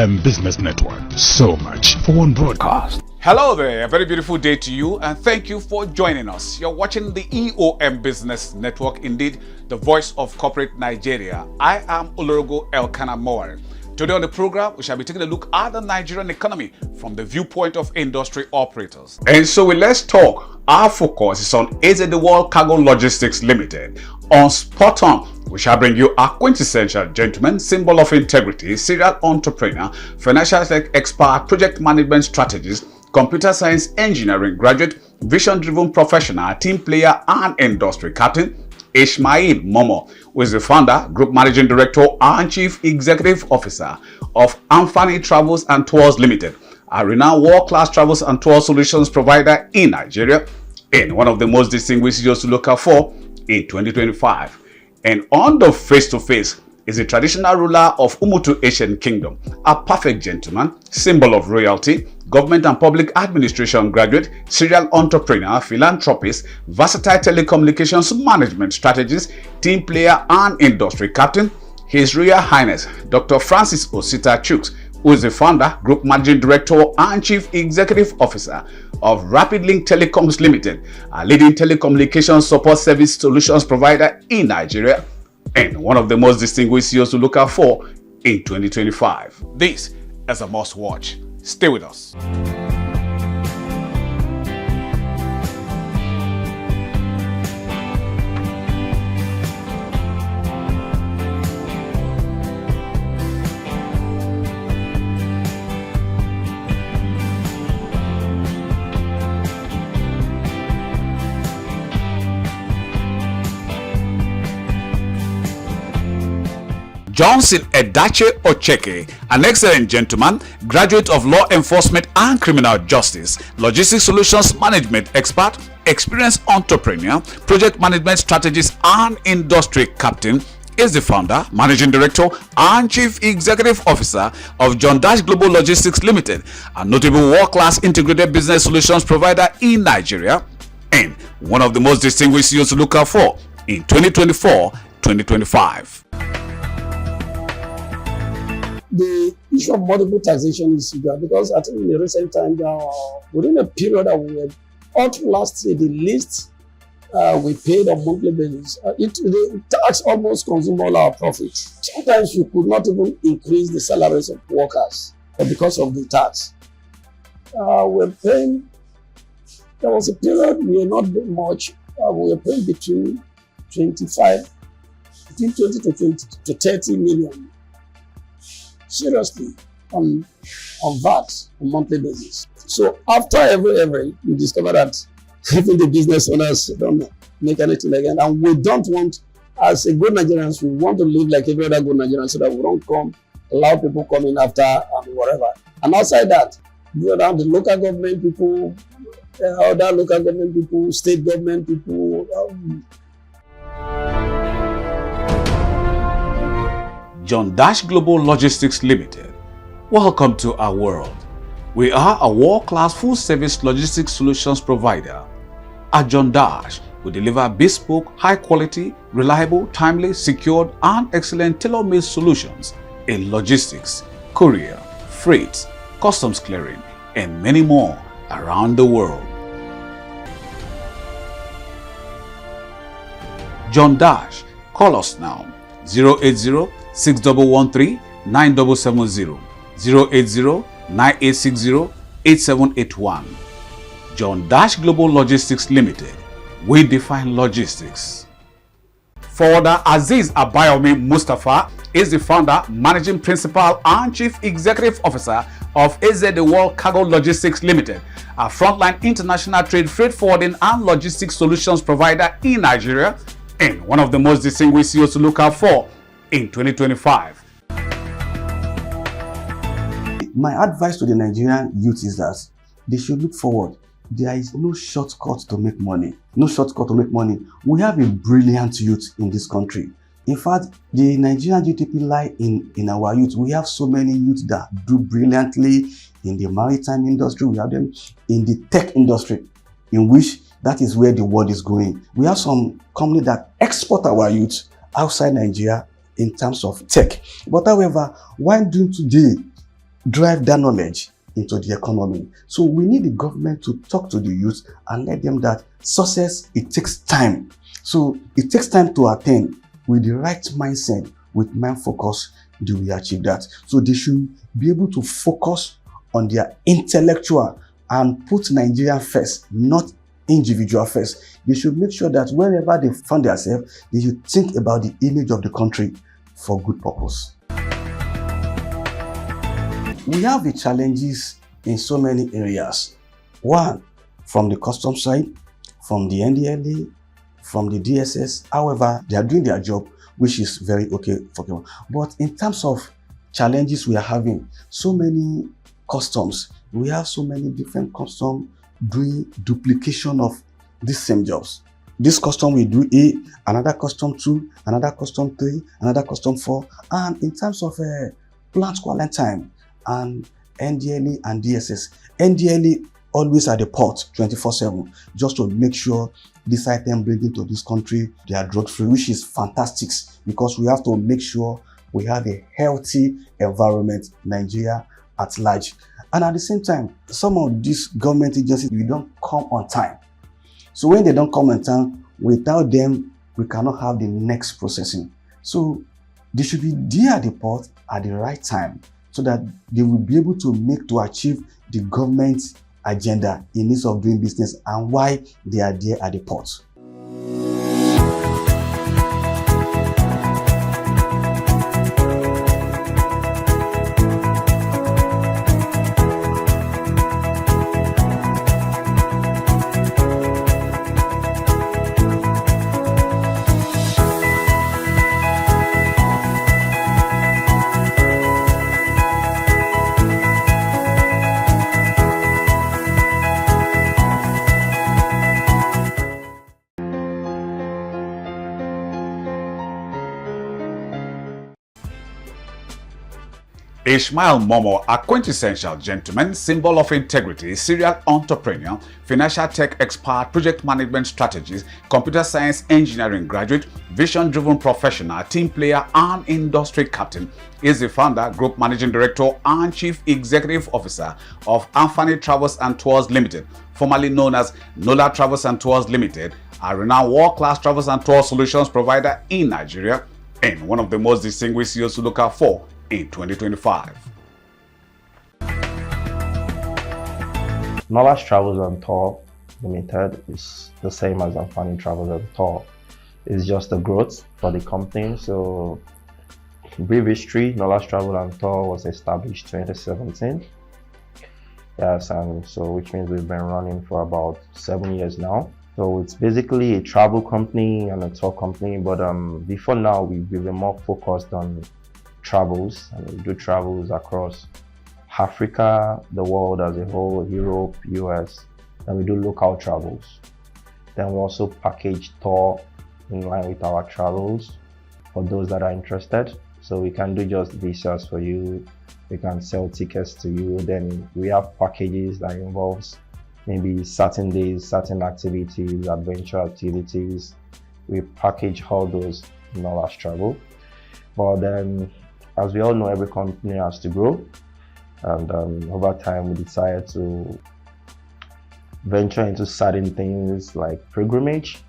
Eom Business Network. So much for one broadcast. Hello there, a very beautiful day to you, and thank you for joining us. You're watching the Eom Business Network, indeed the voice of corporate Nigeria. I am Olorogo Elkanah Moore. Today on the program, we shall be taking a look at the Nigerian economy from the viewpoint of industry operators. And so let's talk. Our focus is on AZ World Cargo Logistics Limited. On Spot On, we shall bring you a quintessential gentleman, symbol of integrity, serial entrepreneur, financial tech expert, project management strategist, computer science engineering graduate, vision-driven professional, team player, and industry captain, Ismail Momo, who is the founder, group managing director, and chief executive officer of Amfani Travels and Tours Limited, a renowned world-class travels and tour solutions provider in Nigeria, and one of the most distinguished CEOs to look out for in 2025. And on the face-to-face is the traditional ruler of Umutu Asian Kingdom, a perfect gentleman, symbol of royalty, government and public administration graduate, serial entrepreneur, philanthropist, versatile telecommunications management strategist, team player, and industry captain, His Royal Highness Dr. Francis Osita Chuks, who is the founder, group managing director, and chief executive officer of Rapid Link Telecoms Limited, a leading telecommunications support service solutions provider in Nigeria, and one of the most distinguished CEOs to look out for in 2025. This is a must watch. Stay with us. Johnson Edache Ocheke, an excellent gentleman, graduate of law enforcement and criminal justice, logistics solutions management expert, experienced entrepreneur, project management strategist, and industry captain, is the founder, managing director, and chief executive officer of John Dash Global Logistics Limited, a notable world-class integrated business solutions provider in Nigeria, and one of the most distinguished CEOs to look out for in 2024-2025. The issue of multiple taxation is severe because I think in the recent time, within a period that we had, all through last year, the least we paid on monthly basis, the tax almost consumed all our profit. Sometimes you could not even increase the salaries of workers because of the tax. We're paying, there was a period we were not doing much, we were paying between 20 to 30 million. Seriously, on VAT on monthly basis. So after every, you discover that even the business owners don't make anything again. And we don't want, as a good Nigerians, we want to live like every other good Nigerian so that we don't allow people coming after and whatever. And outside that, you know, the local government people, other local government people, state government people. John Dash Global Logistics Limited. Welcome to our world. We are a world-class full-service logistics solutions provider. At John Dash, we deliver bespoke, high-quality, reliable, timely, secured, and excellent tailor-made solutions in logistics, courier, freight, customs clearing, and many more around the world. John Dash, call us now. 080-6113-9770, 080-9860-8781. John Dash Global Logistics Limited. We define logistics. Founder Aziz Abayomi Mustafa is the founder, managing principal, and chief executive officer of AZ World Cargo Logistics Limited, a frontline international trade freight forwarding and logistics solutions provider in Nigeria, and one of the most distinguished CEOs to look out for in 2025. My advice to the Nigerian youth is that they should look forward. There is no shortcut to make money. No shortcut to make money. We have a brilliant youth in this country. In fact, the Nigerian GDP lie in our youth. We have so many youth that do brilliantly in the maritime industry. We have them in the tech industry, in which that is where the world is going. We have some companies that export our youth outside Nigeria in terms of tech. But however, why doing today drive that knowledge into the economy. So we need the government to talk to the youth and let them that success, it takes time. So it takes time to attain. With the right mindset, with mind focus, do we achieve that? So they should be able to focus on their intellectual and put Nigeria first, not individual first. They should make sure that wherever they find themselves, they should think about the image of the country for good purpose. We have the challenges in so many areas. One, from the custom side, from the NDLA, from the DSS. However, they are doing their job, which is very okay for them. But in terms of challenges we are having, so many customs, we have so many different customs doing duplication of these same jobs. This custom will do A, another custom 2, another custom 3, another custom 4. And in terms of plant quarantine and NDLA and DSS, NDLA always at the port 24/7 just to make sure this item bring into this country they are drug free, which is fantastic because we have to make sure we have a healthy environment Nigeria at large. And at the same time, some of these government agencies, we don't come on time. So when they don't come on time, without them, we cannot have the next processing. So they should be there at the port at the right time so that they will be able to achieve the government's agenda in ease of doing business and why they are there at the port. Ishmael Momo, a quintessential gentleman, symbol of integrity, serial entrepreneur, financial tech expert, project management strategist, computer science engineering graduate, vision-driven professional, team player, and industry captain, is the founder, group managing director, and chief executive officer of Anthony Travels and Tours Limited, formerly known as Nola Travels and Tours Limited, a renowned world-class travels and tour solutions provider in Nigeria, and one of the most distinguished CEOs to look out for in 2025. Knowledge Travels and Tour Limited is the same as Anthony Travels and Tour. It's just a growth for the company. So, brief history: Knowledge Travel and Tour was established 2017. Yes, and so which means we've been running for about 7 years now. So it's basically a travel company and a tour company. But before now, we've been more focused on travels, and we do travels across Africa, the world as a whole, Europe, US, and we do local travels. Then we also package tour in line with our travels for those that are interested. So we can do just visas for you, we can sell tickets to you. Then we have packages that involves maybe certain days, certain activities, adventure activities. We package all those in Knowledge Travel. But then, as we all know, every company has to grow, and over time we decided to venture into certain things like pilgrimage,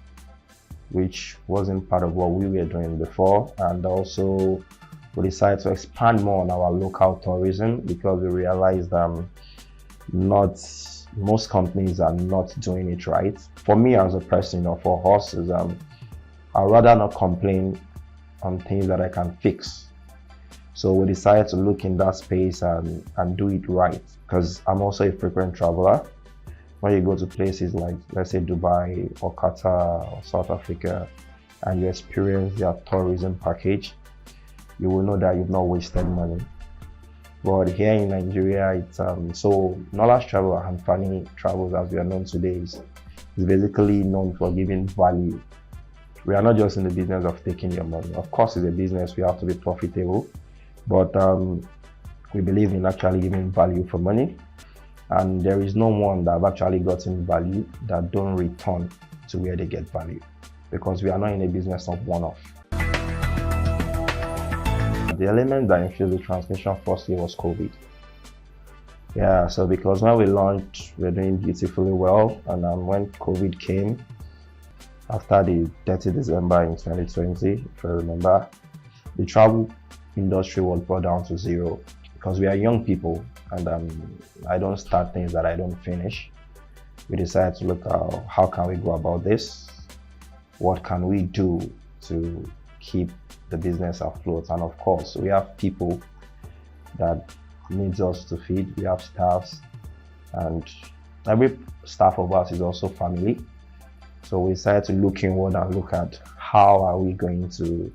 which wasn't part of what we were doing before, and also we decided to expand more on our local tourism because we realized not most companies are not doing it right. For me as a person, for us, is I'd rather not complain on things that I can fix. So we decided to look in that space and do it right, because I'm also a frequent traveler. When you go to places like, let's say, Dubai or Qatar or South Africa, and you experience their tourism package, you will know that you've not wasted money. But here in Nigeria, it's so Knowledge Travel and Anthony Travels, as we are known today, is basically known for giving value. We are not just in the business of taking your money. Of course, it's a business, we have to be profitable, but we believe in actually giving value for money. And there is no one that have actually gotten value that don't return to where they get value, because we are not in a business of one-off. The element that infused the transmission firstly was COVID. Yeah, so because when we launched, we were doing beautifully well, and when COVID came, after the 30 December in 2020, if I remember, the travel industry was brought down to zero because we are young people, and I don't start things that I don't finish. We decided to look at how can we go about this, what can we do to keep the business afloat, and of course, we have people that needs us to feed. We have staffs, and every staff of us is also family. So we decided to look inward and look at how are we going to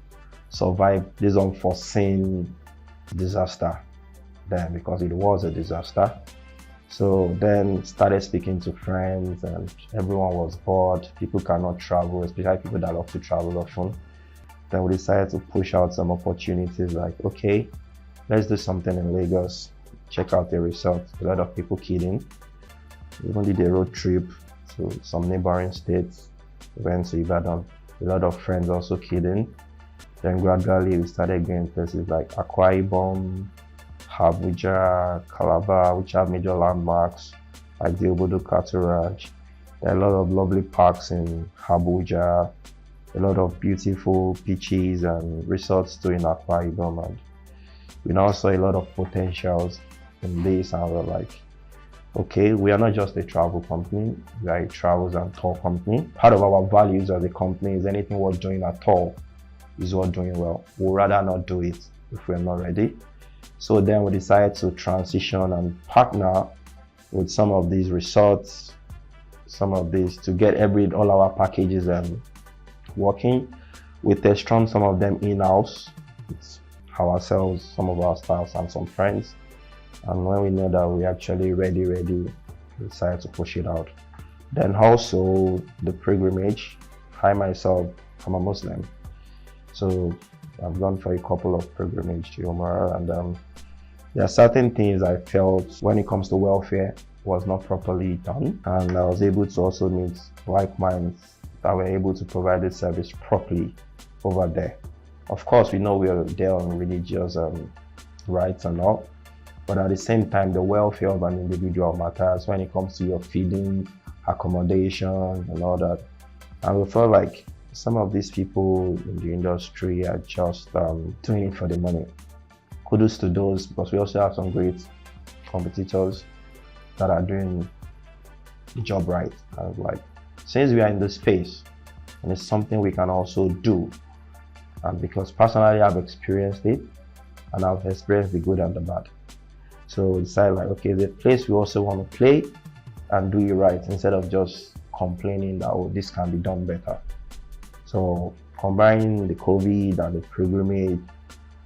survive this unforeseen disaster then, because it was a disaster. So then started speaking to friends, and everyone was bored. People cannot travel, especially people that love to travel often. Then we decided to push out some opportunities like, okay, let's do something in Lagos, check out the resort. A lot of people keyed in. We even did a road trip to some neighboring states. We went to Ibadan. A lot of friends also keyed in. Then gradually we started going places like Akwa Ibom, Abuja, Calabar, which have major landmarks like the Obudu Cattle Ranch. There are a lot of lovely parks in Abuja, a lot of beautiful beaches and resorts too in Akwa Ibom. And we now saw a lot of potentials in this, and we're like, okay, we are not just a travel company, we are a travels and tour company. Part of our values as a company is anything worth doing at all is worth doing well. We'd rather not do it if we're not ready. So then we decided to transition and partner with some of these resorts, some of these to get all our packages working. We test run some of them in-house. It's ourselves, some of our staffs and some friends. And when we know that we're actually ready, we decided to push it out. Then also the pilgrimage. I myself, I'm a Muslim. So I've gone for a couple of pilgrimage to Umrah, and there are certain things I felt when it comes to welfare was not properly done, and I was able to also meet like minds that were able to provide this service properly over there. Of course, we know we are there on religious rights and all, but at the same time, the welfare of an individual matters when it comes to your feeding, accommodation, and all that. And we felt like some of these people in the industry are just doing it for the money. Kudos to those, because we also have some great competitors that are doing the job right. And like, since we are in this space, and it's something we can also do, and because personally I've experienced it, and I've experienced the good and the bad. So we decided like, okay, the place we also want to play and do it right, instead of just complaining that, oh, this can be done better. So combining the COVID and the pilgrimage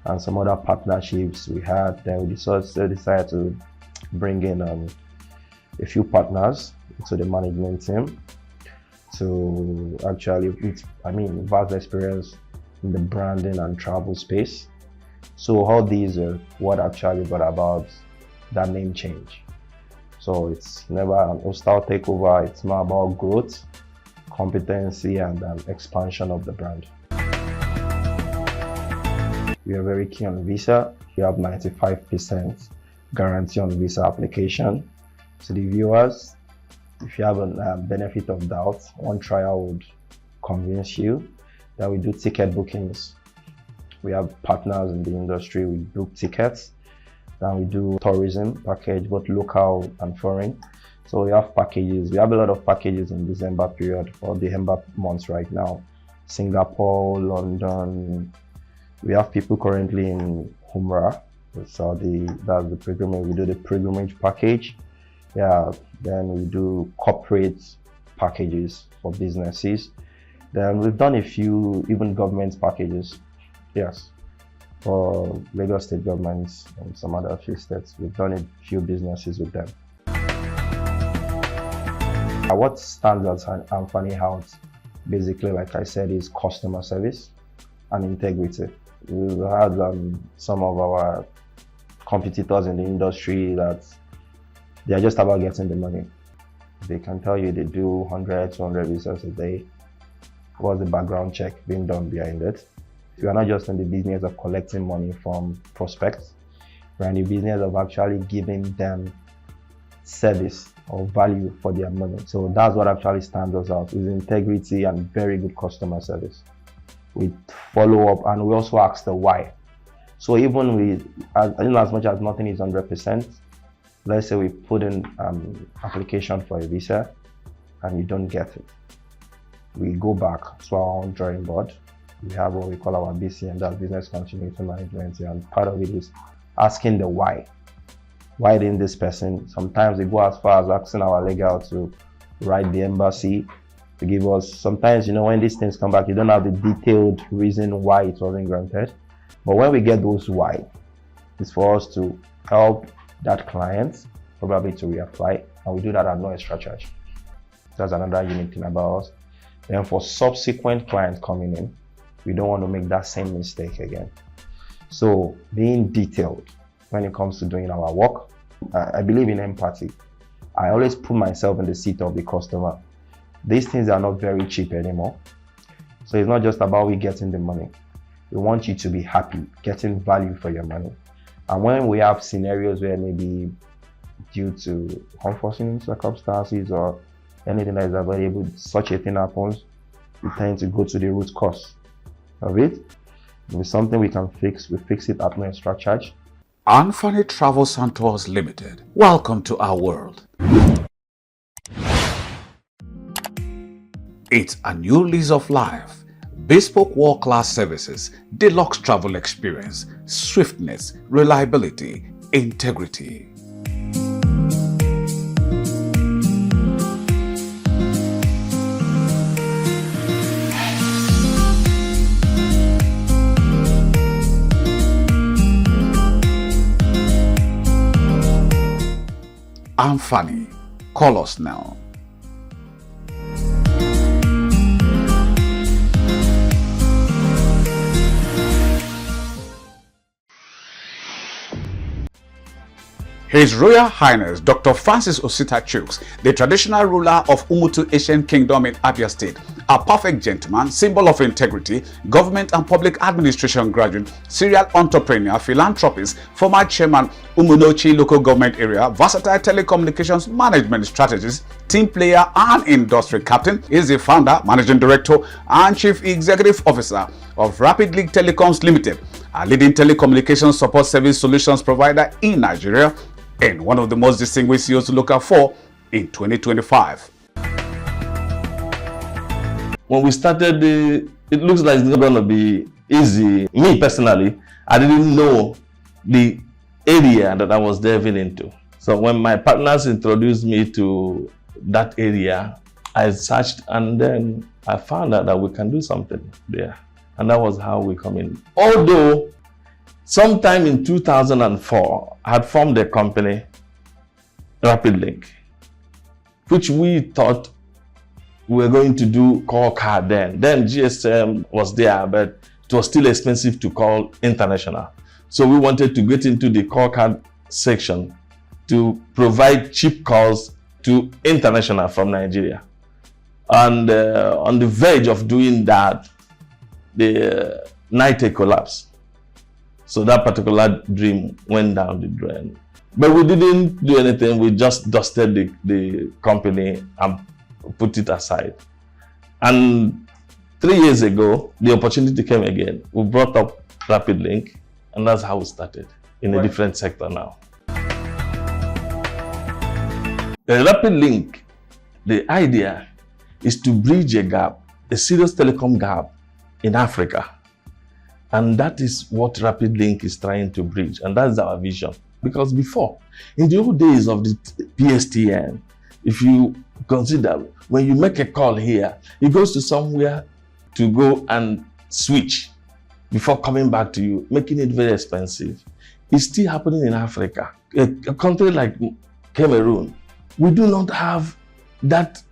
and some other partnerships we had, then we decided to bring in a few partners to the management team to actually, vast experience in the branding and travel space. So all these are what actually brought about that name change. So it's never an hostile takeover, it's more about growth, competency, and expansion of the brand. We are very keen on visa. We have 95% guarantee on visa application. To the viewers, if you have a benefit of doubt, one trial would convince you that we do ticket bookings. We have partners in the industry, we book tickets. Then we do tourism package, both local and foreign. So we have packages. We have a lot of packages in December period, or the December months right now. Singapore, London. We have people currently in Umrah, Saudi. That's the pilgrimage. We do the pilgrimage package. Yeah. Then we do corporate packages for businesses. Then we've done a few even government packages. Yes. For Lagos state governments and some other few states. We've done a few businesses with them. What stands out Amfani out, basically, like I said, is customer service and integrity. We've had some of our competitors in the industry that they are just about getting the money. They can tell you they do 100, 200 visas a day. What's the background check being done behind it? We are not just in the business of collecting money from prospects. We're in the business of actually giving them service or value for their money. So that's what actually stands us out, is integrity and very good customer service. We follow up and we also ask the why. So even as much as nothing is 100%, let's say we put in application for a visa and you don't get it. We go back to our own drawing board. We have what we call our BCM, that's Business Continuity Management, and part of it is asking the why. Why didn't this person? Sometimes they go as far as asking our legal to write the embassy to give us. Sometimes, when these things come back, you don't have the detailed reason why it wasn't granted. But when we get those why, it's for us to help that client probably to reapply, and we do that at no extra charge. That's another unique thing about us. Then for subsequent clients coming in, we don't want to make that same mistake again. So being detailed when it comes to doing our work, I believe in empathy. I always put myself in the seat of the customer. These things are not very cheap anymore. So it's not just about we getting the money. We want you to be happy, getting value for your money. And when we have scenarios where maybe due to unforeseen circumstances or anything that is available, such a thing happens, we tend to go to the root cause of it. If it's something we can fix, we fix it at no extra charge. Anfani Travels and Tours Limited. Welcome to our world. It's a new lease of life. Bespoke world-class services, deluxe travel experience, swiftness, reliability, integrity. Anfani, call us now. His Royal Highness Dr. Francis Osita Chuks, the traditional ruler of Umutu Asian Kingdom in Abia State, a perfect gentleman, symbol of integrity, government and public administration graduate, serial entrepreneur, philanthropist, former chairman, Umunochi local government area, versatile telecommunications management strategist, team player and industry captain, is the founder, managing director and chief executive officer of Rapid League Telecoms Limited, a leading telecommunications support service solutions provider in Nigeria, and one of the most distinguished CEOs to look out for in 2025. When we started, it looks like it's not going to be easy. Me personally, I didn't know the area that I was delving into. So when my partners introduced me to that area, I searched and then I found out that we can do something there. And that was how we come in. Although, sometime in 2004, I had formed a company, Rapid Link, which we thought we were going to do call card then. Then GSM was there, but it was still expensive to call international. So we wanted to get into the call card section to provide cheap calls to international from Nigeria. And on the verge of doing that, the night collapsed. So that particular dream went down the drain. But we didn't do anything. We just dusted the company and put it aside. And 3 years ago, the opportunity came again. We brought up Rapid Link, and that's how we started in a different sector now. The Rapid Link, the idea is to bridge a gap, a serious telecom gap in Africa. And that is what Rapid Link is trying to bridge. And that's our vision. Because before, in the old days of the PSTN, if you consider when you make a call here, it goes to somewhere to go and switch before coming back to you, making it very expensive. It's still happening in Africa. A country like Cameroon, we do not have that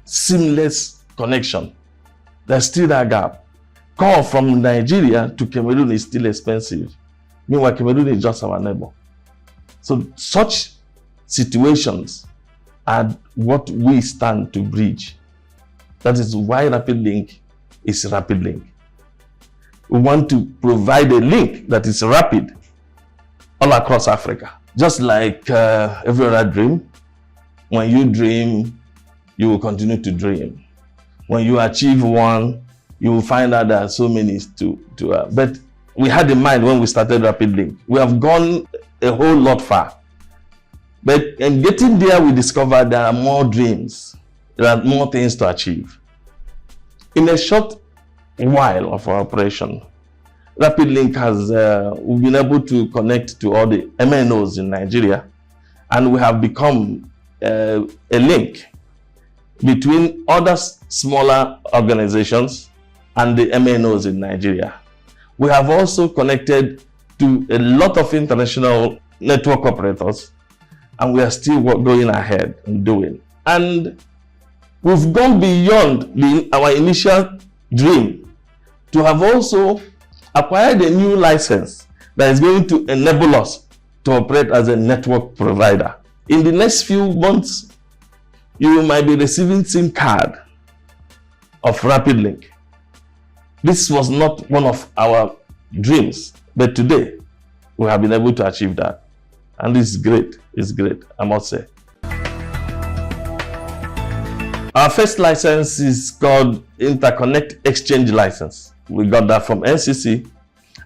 seamless connection. There's still that gap. Call from Nigeria to Cameroon is still expensive. Meanwhile, Cameroon is just our neighbor. So such situations are what we stand to bridge. That is why Rapid Link is Rapid Link. We want to provide a link that is rapid all across Africa. Just like every other dream, When you dream, you will continue to dream. When you achieve one, you will find out there are so many but we had in mind when we started Rapid Link. We have gone a whole lot far. But in getting there, we discovered there are more dreams. There are more things to achieve. In a short while of our operation, Rapid Link has we've been able to connect to all the MNOs in Nigeria, and we have become a link between other smaller organizations and the MNOs in Nigeria. We have also connected to a lot of international network operators, and we are still going ahead and doing. And we've gone beyond our initial dream to have also acquired a new license that is going to enable us to operate as a network provider. In the next few months, you might be receiving SIM card of Rapid Link. This was not one of our dreams, but today we have been able to achieve that. And it's great, I must say. Our first license is called Interconnect Exchange License. We got that from NCC,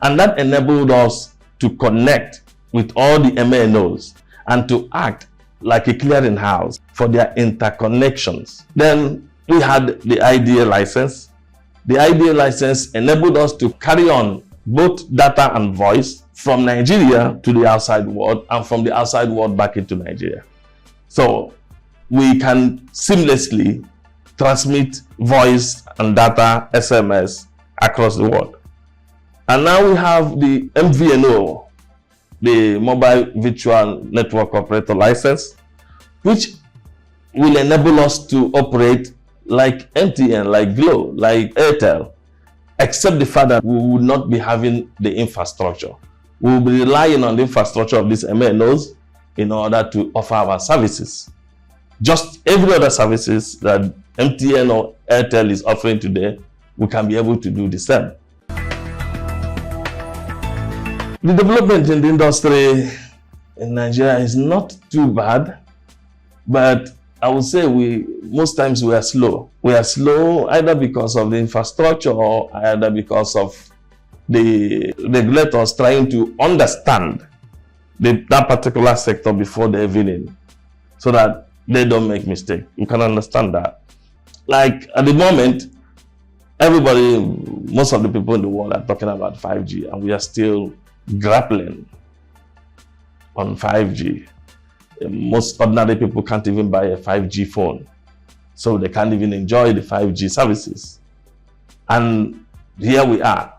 and that enabled us to connect with all the MNOs and to act like a clearinghouse for their interconnections. Then we had the IDA license. The IDA license enabled us to carry on both data and voice from Nigeria to the outside world and from the outside world back into Nigeria. So we can seamlessly transmit voice and data, SMS across the world. And now we have the MVNO, the Mobile Virtual Network Operator license, which will enable us to operate like MTN, like Glo, like Airtel, except the fact that we will not be having the infrastructure. We will be relying on the infrastructure of these MNOs in order to offer our services. Just every other services that MTN or Airtel is offering today, we can be able to do the same. The development in the industry in Nigeria is not too bad, but I would say most times we are slow. We are slow either because of the infrastructure or either because of the regulators trying to understand that particular sector before they're in, so that they don't make mistakes. You can understand that. Like at the moment, most of the people in the world are talking about 5G, and we are still grappling on 5G. Most ordinary people can't even buy a 5G phone, so they can't even enjoy the 5G services. And here we are.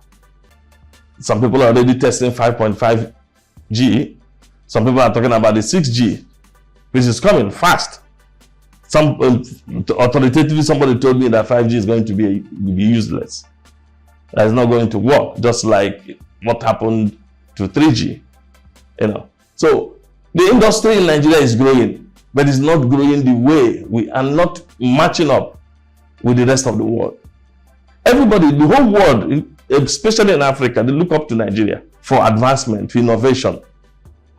Some people are already testing 5.5G. Some people are talking about the 6G, which is coming fast. Authoritatively, somebody told me that 5G is going to be useless. That is not going to work, just like what happened to 3G. So the industry in Nigeria is growing, but it's not growing the way we are not matching up with the rest of the world. Everybody, the whole world, especially in Africa, they look up to Nigeria for advancement, for innovation,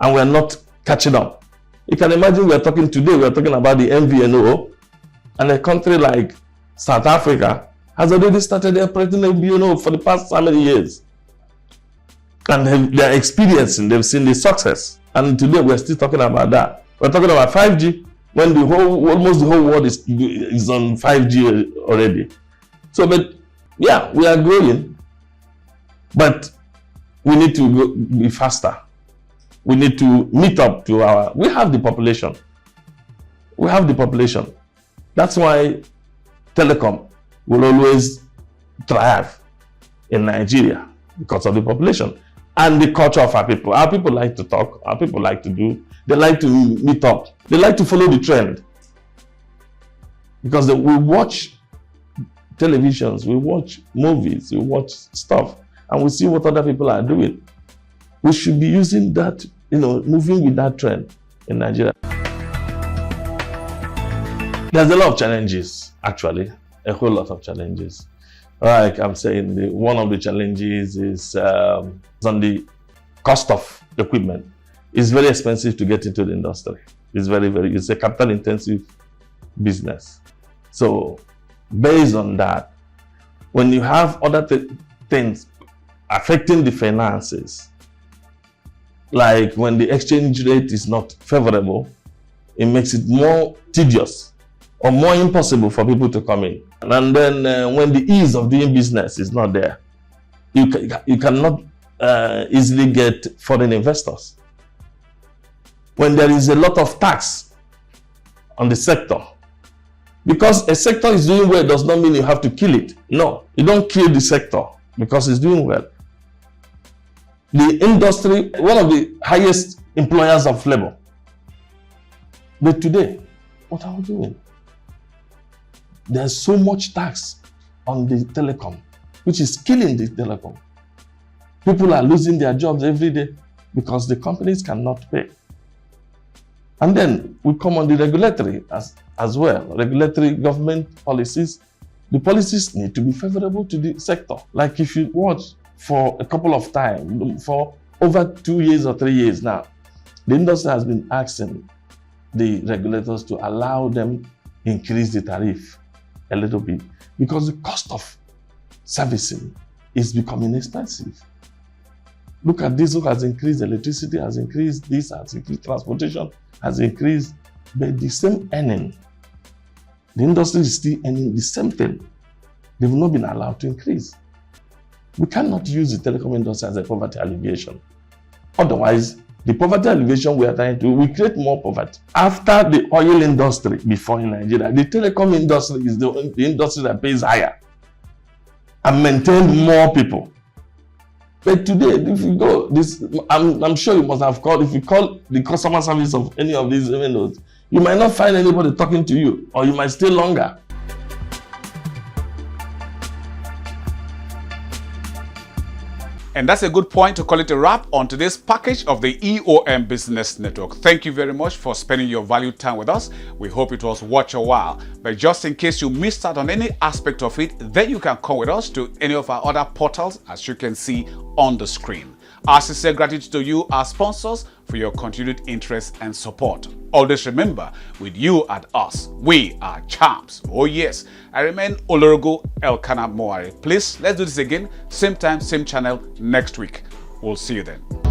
and we're not catching up. You can imagine we're talking about the MVNO, and a country like South Africa has already started operating MVNO for the past so many years. And they're experiencing, they've seen the success. And today we're still talking about that. We're talking about 5G when almost the whole world is on 5G already. So, but yeah, we are growing, but we need to be faster. We need to meet up to we have the population. We have the population. That's why telecom will always thrive in Nigeria, because of the population and the culture of our people. Our people like to talk. Our people like to do. They like to meet up. They like to follow the trend, because we watch televisions, we watch movies, we watch stuff, and we see what other people are doing. We should be using that, moving with that trend in Nigeria. There's a lot of challenges, actually, a whole lot of challenges. Like I'm saying, one of the challenges is on the cost of equipment. It's very expensive to get into the industry. It's it's a capital intensive business. So based on that, when you have other things affecting the finances, like when the exchange rate is not favorable, it makes it more tedious or more impossible for people to come in. And then when the ease of doing business is not there, you cannot easily get foreign investors. When there is a lot of tax on the sector, because a sector is doing well does not mean you have to kill it. No, you don't kill the sector because it's doing well. The industry, one of the highest employers of labor. But today, what are we doing? There's so much tax on the telecom, which is killing the telecom. People are losing their jobs every day because the companies cannot pay. And then we come on the regulatory as well. Regulatory government policies. The policies need to be favorable to the sector. Like if you watch for a couple of times, for over 2 years or 3 years now, the industry has been asking the regulators to allow them increase the tariff a little bit because the cost of servicing is becoming expensive. Look at diesel has increased, electricity has increased, this has increased, transportation has increased, but the same earning. The industry is still earning the same thing. They've not been allowed to increase. We cannot use the telecom industry as a poverty alleviation. Otherwise, the poverty alleviation we are trying to, we create more poverty. After the oil industry, before in Nigeria, the telecom industry is the industry that pays higher and maintains more people. But today, if you go, I'm sure you must have called, if you call the customer service of any of these windows, you might not find anybody talking to you, or you might stay longer. And that's a good point to call it a wrap on today's package of the EOM Business Network. Thank you very much for spending your valued time with us. We hope it was worth your while. But just in case you missed out on any aspect of it, then you can come with us to any of our other portals, as you can see on the screen. Our sincere gratitude to you, our sponsors, for your continued interest and support. Always remember, with you and us, we are champs. Oh yes, I remain Olorogo Elkanah Moari. Please, let's do this again, same time, same channel next week. We'll see you then.